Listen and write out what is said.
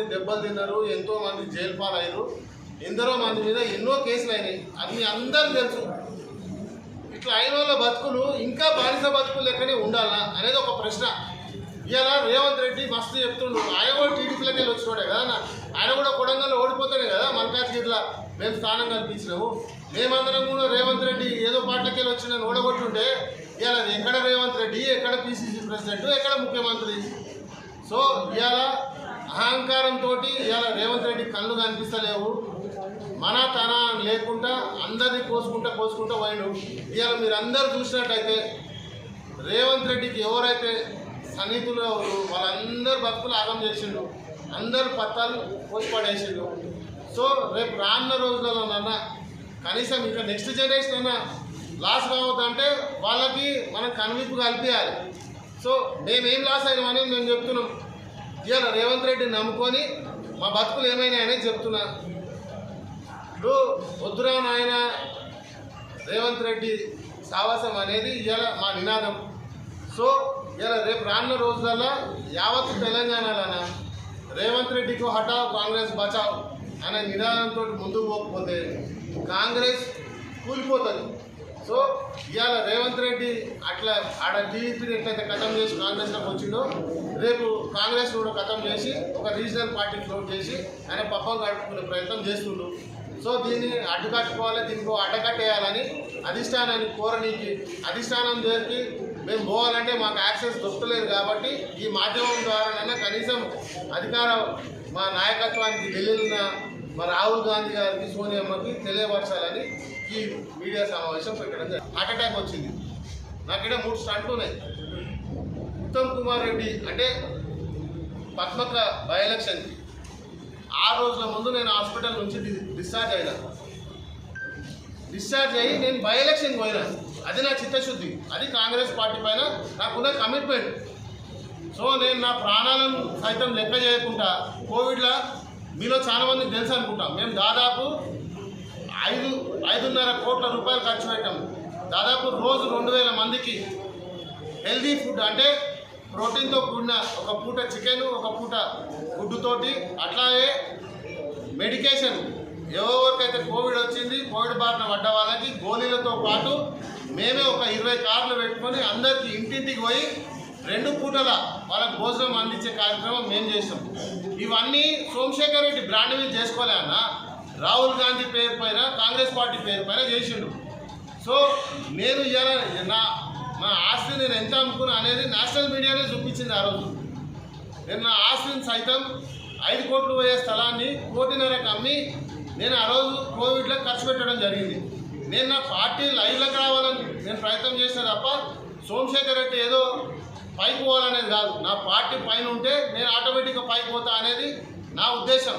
మంది దెబ్బలు తిన్నారు, ఎంతో మంది జైలు పాలయ్యారు, ఎందరో మంది మీద ఎన్నో కేసులు అయినాయి. అది అందరూ తెలుసు. ఇట్లా అయిన వాళ్ళ బతుకులు ఇంకా బానిస బతుకులు లెక్కనే ఉండాలా అనేది ఒక ప్రశ్న. ఇవాళ రేవంత్ రెడ్డి మస్తు చెప్తుండు. ఆయన కూడా టీడీపీలోకి వెళ్ళి వచ్చినోడే కదా, ఆయన కూడా కొడంగల్లో ఓడిపోతాడే కదా మల్కాజ్గిరిలో మేము స్థానం కల్పించినాము. మేమందరం కూడా రేవంత్ రెడ్డి ఏదో పార్టీకి వెళ్ళి వచ్చి నేను ఓడగొట్టుంటే ఇవాళ ఎక్కడ రేవంత్ రెడ్డి, ఎక్కడ పిసిసి ప్రెసిడెంట్, ఎక్కడ ముఖ్యమంత్రి? సో ఇవాళ అహంకారంతో ఇవాళ రేవంత్ రెడ్డి కళ్ళు కనిపిస్తలేవు. మన తన లేకుండా అందరినీ కోసుకుంటా పోయిను. ఇవాళ మీరు అందరూ చూసినట్టయితే రేవంత్ రెడ్డికి ఎవరైతే సన్నిహితులు వాళ్ళందరూ బతుకులు ఆగం చేసిండు, అందరు పత్తాలు పోసి పడేసిండు. సో రేపు రానున్న రోజులలోనన్నా కనీసం ఇంకా నెక్స్ట్ జనరేషన్ అన్నా లాస్ కావద్దంటే వాళ్ళకి మనం కనువిప్పు కల్పించాలి. సో మేమేం లాస్ అయినామని మేము చెప్తున్నాం. ఇవాళ రేవంత్ రెడ్డిని నమ్ముకొని మా బతుకులు ఏమైనాయని చెప్తున్నా. ఇప్పుడు వద్దురా నాయన రేవంత్ రెడ్డి సావాసం అనేది ఇవాళ మా నినాదం. సో ఇలా రేపు రానున్న రోజులలో యావత్ తెలంగాణలోన రేవంత్ రెడ్డికి హఠావ్ కాంగ్రెస్ బచావ్ అనే నినాదంతో ముందుకు పోకపోతే కాంగ్రెస్ కూలిపోతుంది. సో ఇవాళ రేవంత్ రెడ్డి అట్లా ఆడ టీడీపీని ఎట్లయితే ఖతం చేసి కాంగ్రెస్లోకి వచ్చిండో రేపు కాంగ్రెస్ కూడా ఖతం చేసి ఒక రీజనల్ పార్టీ ఫ్లోట్ చేసి ఆయన పబ్బం గడుపుకునే ప్రయత్నం చేస్తుండు. సో దీన్ని అడ్డుకట్టుకోవాలి, దీనికి అడ్డకట్టేయాలని అధిష్టానాన్ని కోరనీకి అధిష్టానం దగ్గరికి మేము పోవాలంటే మాకు యాక్సెస్ దొరకలేదు. కాబట్టి ఈ మాధ్యమం ద్వారానైనా కనీసం అధికార మా నాయకత్వానికి ఢిల్లీలో మా రాహుల్ గాంధీ గారికి, సోనియమ్మకి తెలియపరచాలని ఈ మీడియా సమావేశం పెట్టడం జరిగింది. హార్ట్ అటాక్ వచ్చింది. నాకిక్కడ 3 స్టంట్లు ఉన్నాయి. ఉత్తమ్ కుమార్ రెడ్డి అంటే పద్మక బై ఎలక్షన్కి 6 రోజుల ముందు నేను హాస్పిటల్ నుంచి డిశ్చార్జ్ అయ్యి నేను బై ఎలక్షన్కి పోయినా. అది నా చిత్తశుద్ధి, అది కాంగ్రెస్ పార్టీ పైన నాకున్న కమిట్మెంట్. సో నేను నా ప్రాణాలను సైతం లెక్క చేయకుండా కోవిడ్లో మీలో చాలా మందికి తెలుసు అనుకుంటాం, మేము దాదాపు 5.5 కోట్ల రూపాయలు ఖర్చు పెట్టాము. దాదాపు రోజు 2000 మందికి హెల్దీ ఫుడ్ అంటే ప్రోటీన్తో కూడిన ఒక పూట చికెన్, ఒక పూట గుడ్డుతోటి, అట్లాగే మెడికేషన్ ఎవరికైతే కోవిడ్ వచ్చింది, కోవిడ్ బారిన పడ్డ వాళ్ళకి గోళీలతో పాటు మేమే ఒక 20 కార్లు పెట్టుకొని అందరికీ ఇంటింటికి పోయి 2 పూటల వాళ్ళకి భోజనం అందించే కార్యక్రమం మేము చేసాం. ఇవన్నీ సోమశేఖర్ రెడ్డి బ్రాండ్ మీద చేసుకోలే అన్న, రాహుల్ గాంధీ పేరు పైన కాంగ్రెస్ పార్టీ పేరు పైన చేసిండు. సో నేను ఇవాళ నా ఆస్తిని నేను ఎంత అమ్ముకున్నా అనేది నేషనల్ మీడియానే చూపించింది. ఆ రోజు నేను నా ఆస్తిని సైతం 5 కోట్లు పోయే స్థలాన్ని 1.5 కోటికి అమ్మి నేను ఆ రోజు కోవిడ్లో ఖర్చు పెట్టడం జరిగింది. నేను నా పార్టీ లైవ్లోకి రావాలని నేను ప్రయత్నం చేసిన తప్ప సోమశేఖర్ రెడ్డి ఏదో పైకి పోవాలనేది కాదు. నా పార్టీ పైన ఉంటే నేను ఆటోమేటిక్గా పైకి పోతా అనేది నా ఉద్దేశం.